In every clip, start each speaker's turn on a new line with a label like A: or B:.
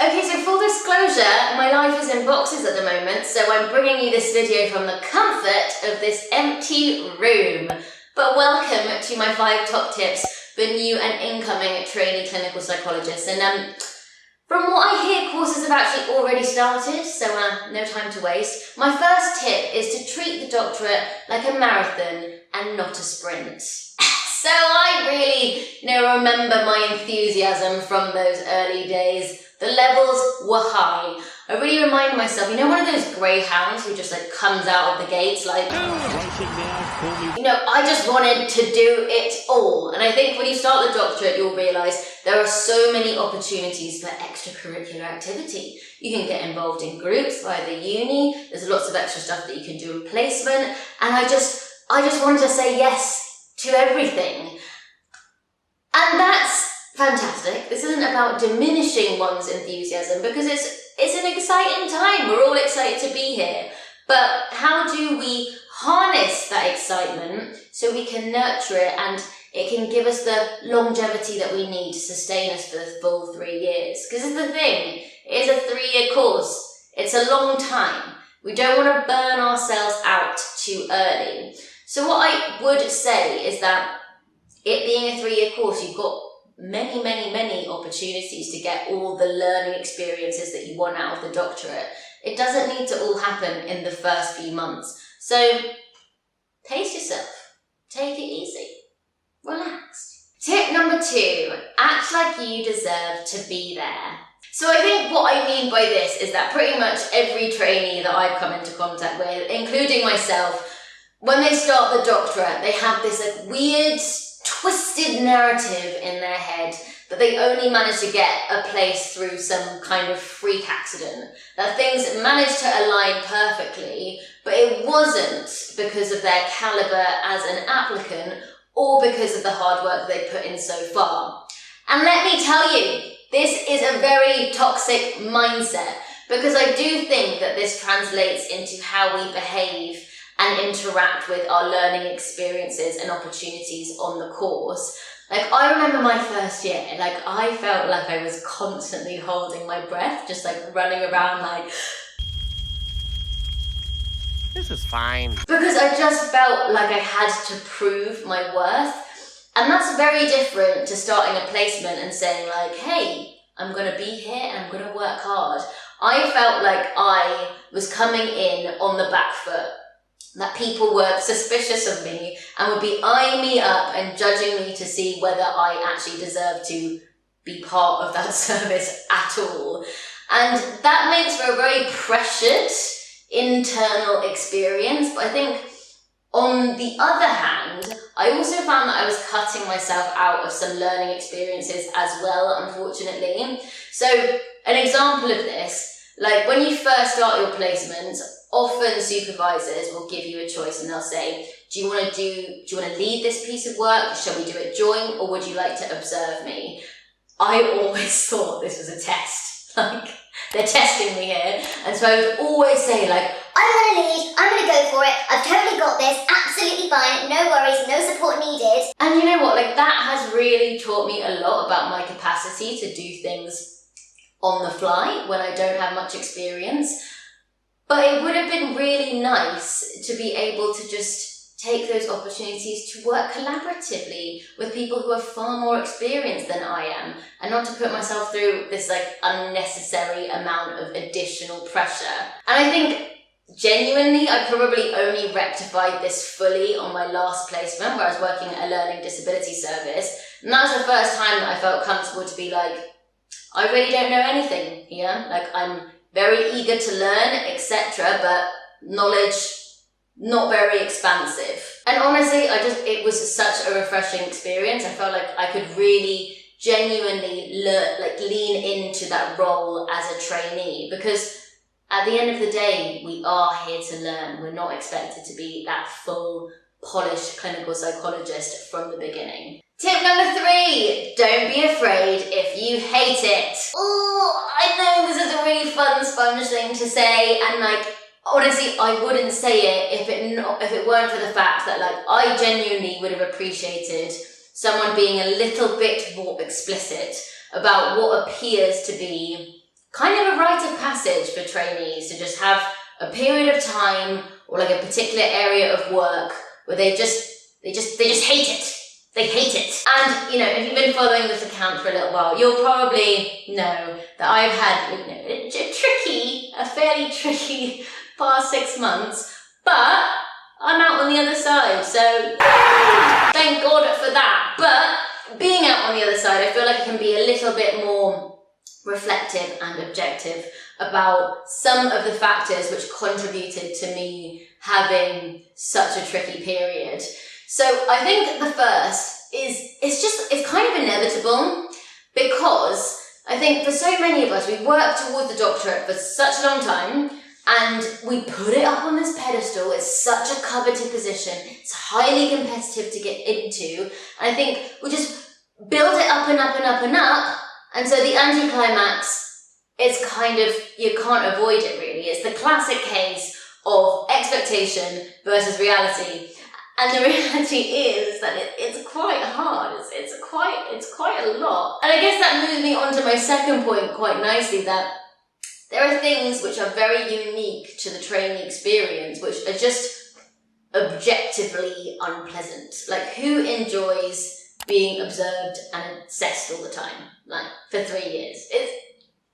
A: Okay, so full disclosure, my life is in boxes at the moment, so I'm bringing you this video from the comfort of this empty room. But welcome to my 5 top tips for new and incoming trainee clinical psychologists. And from what I hear, courses have actually already started, so no time to waste. My first tip is to treat the doctorate like a marathon and not a sprint. So I really, remember my enthusiasm from those early days. The levels were high. I really reminded myself, one of those greyhounds who just comes out of the gates I just wanted to do it all. And I think when you start the doctorate, you'll realise there are so many opportunities for extracurricular activity. You can get involved in groups via the uni. There's lots of extra stuff that you can do in placement. And I just wanted to say yes to everything. And that's fantastic. This isn't about diminishing one's enthusiasm because it's an exciting time. We're all excited to be here. But how do we harness that excitement so we can nurture it and it can give us the longevity that we need to sustain us for the full 3 years? Because it's the thing, it is a 3-year course. It's a long time. We don't want to burn ourselves out too early. So what I would say is that it being a 3-year course, you've got many opportunities to get all the learning experiences that you want out of the doctorate. It doesn't need to all happen in the first few months. So pace yourself. Take it easy. Relax. Tip number 2, act like you deserve to be there. So I think what I mean by this is that pretty much every trainee that I've come into contact with, including myself, when they start the doctorate, they have this weird, twisted narrative in their head that they only managed to get a place through some kind of freak accident, that things managed to align perfectly, but it wasn't because of their caliber as an applicant or because of the hard work they put in so far. And let me tell you, this is a very toxic mindset because I do think that this translates into how we behave and interact with our learning experiences and opportunities on the course. I remember my first year, I felt like I was constantly holding my breath, just running around
B: this is fine.
A: Because I just felt like I had to prove my worth. And that's very different to starting a placement and saying hey, I'm gonna be here and I'm gonna work hard. I felt like I was coming in on the back foot, that people were suspicious of me and would be eyeing me up and judging me to see whether I actually deserved to be part of that service at all. And that makes for a very pressured internal experience. But I think on the other hand, I also found that I was cutting myself out of some learning experiences as well, unfortunately. So an example of this, when you first start your placements, often supervisors will give you a choice and they'll say, do you want to lead this piece of work? Shall we do it joint, or would you like to observe me? I always thought this was a test. They're testing me here. And so I would always say
C: I'm going to lead, I'm going to go for it, I've totally got this, absolutely fine, no worries, no support needed.
A: And you know what, that has really taught me a lot about my capacity to do things on the fly when I don't have much experience. But it would have been really nice to be able to just take those opportunities to work collaboratively with people who are far more experienced than I am, and not to put myself through this unnecessary amount of additional pressure. And I think genuinely, I probably only rectified this fully on my last placement where I was working at a learning disability service. And that was the first time that I felt comfortable to be I really don't know anything here. I'm very eager to learn, etc., but knowledge not very expansive. And honestly, it was such a refreshing experience. I felt like I could really genuinely lean into that role as a trainee, because at the end of the day, we are here to learn. We're not expected to be that full, polished clinical psychologist from the beginning. Tip number 3, don't be afraid if you hate it. Oh, I know this is a really fun sponge thing to say, and honestly, I wouldn't say it if it weren't for the fact that I genuinely would have appreciated someone being a little bit more explicit about what appears to be kind of a rite of passage for trainees to just have a period of time or like a particular area of work where they just hate it. They hate it. And, you know, if you've been following this account for a little while, you'll probably know that I've had, you know, a fairly tricky past 6 months, but I'm out on the other side, so thank God for that. But being out on the other side, I feel like I can be a little bit more reflective and objective about some of the factors which contributed to me having such a tricky period. So I think the first is, it's kind of inevitable, because I think for so many of us, we work towards the doctorate for such a long time, and we put it up on this pedestal. It's such a coveted position. It's highly competitive to get into. And I think we just build it up and up and up and up. And so the anticlimax, it's kind of, you can't avoid it really. It's the classic case of expectation versus reality. And the reality is that it's quite hard. It's quite a lot. And I guess that moves me on to my second point quite nicely, that there are things which are very unique to the trainee experience, which are just objectively unpleasant. Like, who enjoys being observed and assessed all the time, like for 3 years?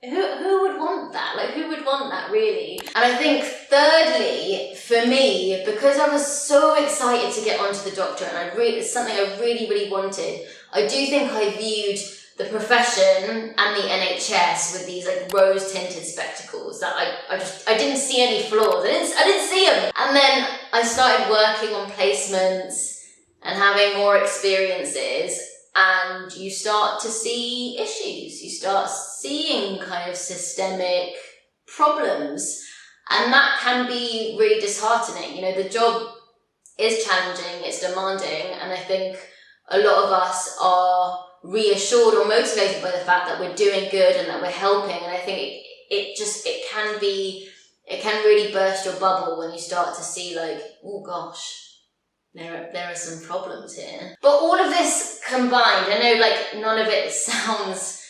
A: Who would want that? Like, who would want that really? And I think thirdly, for me, because I was so excited to get onto the doctorate, and it's something I really, really wanted, I do think I viewed the profession and the NHS with these like rose-tinted spectacles that I didn't see any flaws. I didn't see them. And then I started working on placements and having more experiences, and you start to see issues. You start seeing kind of systemic problems, and that can be really disheartening. You know, the job is challenging, it's demanding, and I think a lot of us are reassured or motivated by the fact that we're doing good and that we're helping. And I think it can really burst your bubble when you start to see like, oh gosh, there are some problems here. But all of this combined, I know like none of it sounds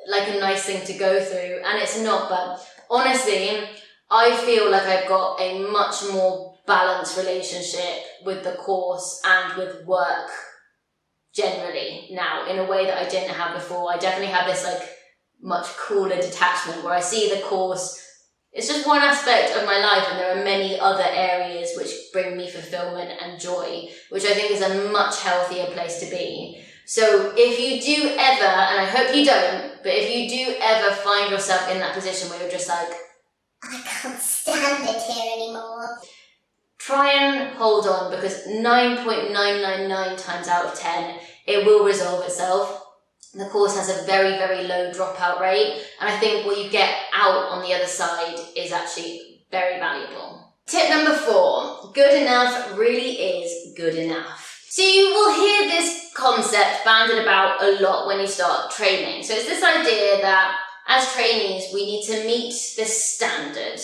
A: like a nice thing to go through, and it's not, but honestly, I feel like I've got a much more balanced relationship with the course and with work generally now, in a way that I didn't have before. I definitely have this like much cooler detachment where I see the course, it's just one aspect of my life, and there are many other areas which bring me fulfillment and joy, which I think is a much healthier place to be. So if you do ever, and I hope you don't, but if you do ever find yourself in that position where you're just like,
C: I can't stand it here anymore,
A: try and hold on, because 9.999 times out of 10, it will resolve itself. The course has a very, very low dropout rate, and I think what you get out on the other side is actually very valuable. Tip number 4, good enough really is good enough. So you will hear this concept bandied about a lot when you start training. So it's this idea that as trainees, we need to meet this standard,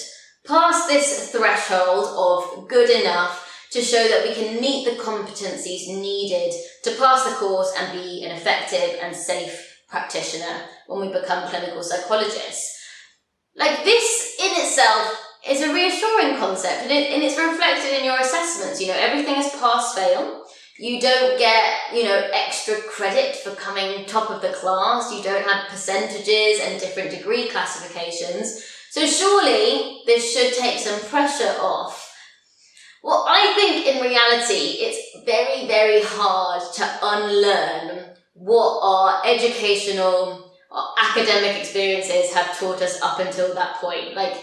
A: pass this threshold of good enough to show that we can meet the competencies needed to pass the course and be an effective and safe practitioner when we become clinical psychologists. Like, this in itself is a reassuring concept, and it's reflected in your assessments. You know, everything is pass-fail. You don't get, extra credit for coming top of the class. You don't have percentages and different degree classifications. So surely this should take some pressure off. Well, I think in reality, it's very, very hard to unlearn what our educational or academic experiences have taught us up until that point. Like,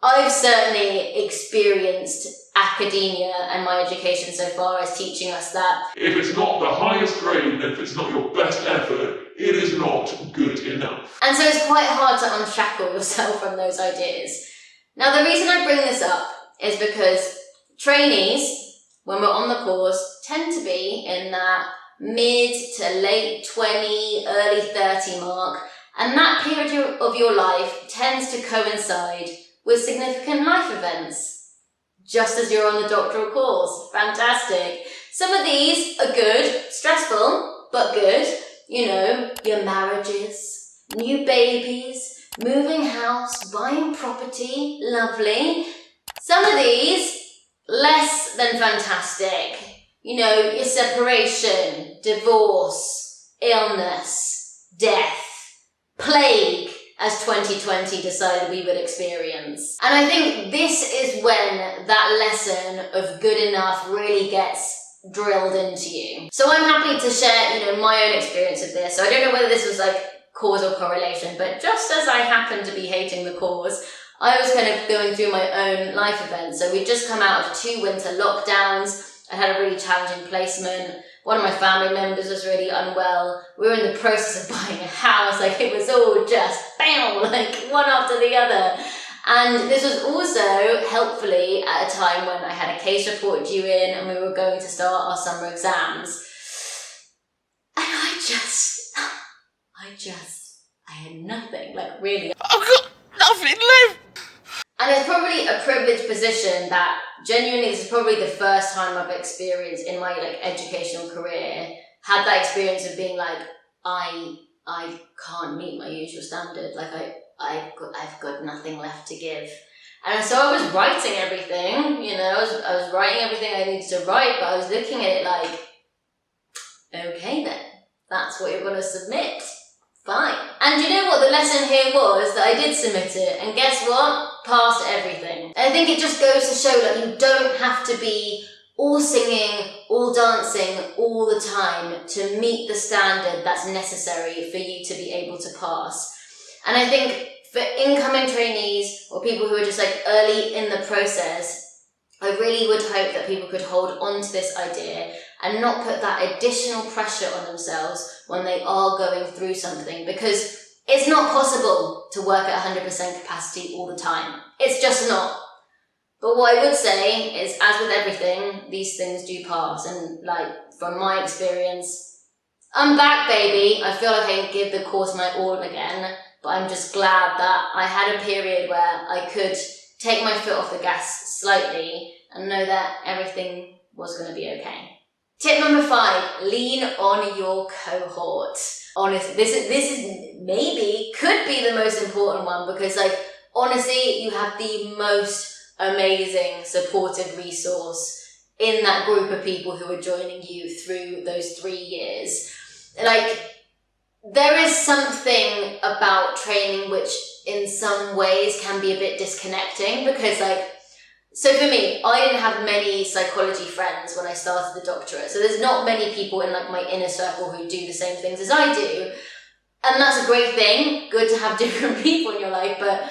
A: I've certainly experienced academia and my education so far as teaching us that
D: if it's not the highest grade, and if it's not your best effort, it is not good enough.
A: And so it's quite hard to unshackle yourself from those ideas. Now, the reason I bring this up is because trainees, when we're on the course, tend to be in that mid to late 20, early 30 mark, and that period of your life tends to coincide with significant life events, just as you're on the doctoral course. Fantastic. Some of these are good, stressful, but good. Your marriages, new babies, moving house, buying property, lovely. Some of these, less than fantastic. You know, your separation, divorce, illness, death, plague, as 2020 decided we would experience. And I think this is when that lesson of good enough really gets drilled into you. So I'm happy to share, you know, my own experience of this. So I don't know whether this was like causal correlation, but just as I happened to be hating the cause, I was kind of going through my own life events. So we'd just come out of 2 winter lockdowns. I had a really challenging placement. One of my family members was really unwell. We were in the process of buying a house. Like, it was all just bam, like one after the other. And this was also, helpfully, at a time when I had a case report due in and we were going to start our summer exams. And I had nothing, like really.
B: I've got nothing left.
A: And it's probably a privileged position that genuinely this is probably the first time I've experienced in my like educational career, had that experience of being like, I can't meet my usual standard. Like I've got nothing left to give. And so I was writing everything, you know, I was writing everything I needed to write, but I was looking at it like, okay then, that's what you're going to submit. Fine. And you know what the lesson here was? That I did submit it, and guess what? Passed everything. And I think it just goes to show that you don't have to be all singing, all dancing, all the time to meet the standard that's necessary for you to be able to pass. And I think for incoming trainees or people who are just like early in the process, I really would hope that people could hold on to this idea and not put that additional pressure on themselves when they are going through something, because it's not possible to work at 100% capacity all the time. It's just not. But what I would say is, as with everything, these things do pass. And like, from my experience, I'm back, baby. I feel like I can give the course my all again, but I'm just glad that I had a period where I could take my foot off the gas slightly and know that everything was going to be okay. Tip number 5, lean on your cohort. Honestly, this is maybe, could be the most important one, because like, honestly, you have the most amazing supportive resource in that group of people who are joining you through those 3 years. Like, there is something about training which in some ways can be a bit disconnecting, because like, so for me, I didn't have many psychology friends when I started the doctorate. So there's not many people in like my inner circle who do the same things as I do. And that's a great thing. Good to have different people in your life, but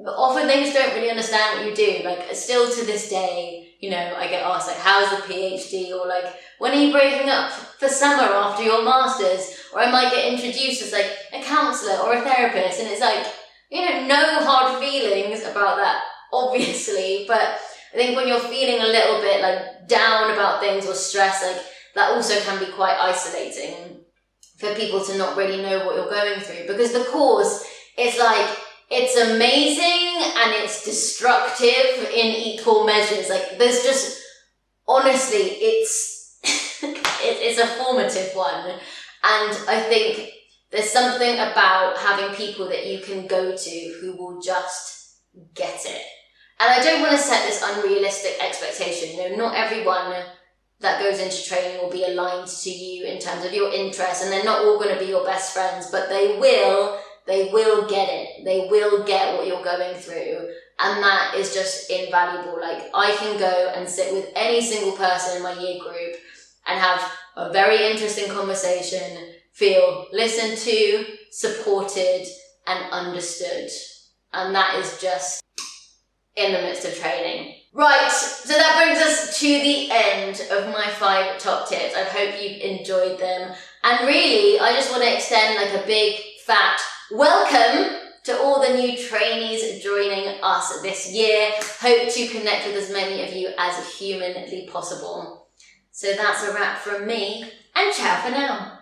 A: often they just don't really understand what you do. Like, still to this day, you know, I get asked like, how's the PhD? Or like, when are you breaking up for summer after your master's? Or I might get introduced as like a counsellor or a therapist. And it's like, you know, no hard feelings about that, obviously, but I think when you're feeling a little bit like down about things or stressed, like that also can be quite isolating for people to not really know what you're going through, because the course is like, it's amazing and it's destructive in equal measures. Like, there's just, honestly, it's it's a formative one, and I think there's something about having people that you can go to who will just get it. And I don't want to set this unrealistic expectation. You know, not everyone that goes into training will be aligned to you in terms of your interests, and they're not all going to be your best friends, but they will get it. They will get what you're going through. And that is just invaluable. Like, I can go and sit with any single person in my year group and have a very interesting conversation, feel listened to, supported, and understood. And that is just in the midst of training. Right, so that brings us to the end of my 5 top tips. I hope you've enjoyed them. And really, I just want to extend like a big fat welcome to all the new trainees joining us this year. Hope to connect with as many of you as humanly possible. So that's a wrap from me, and ciao for now.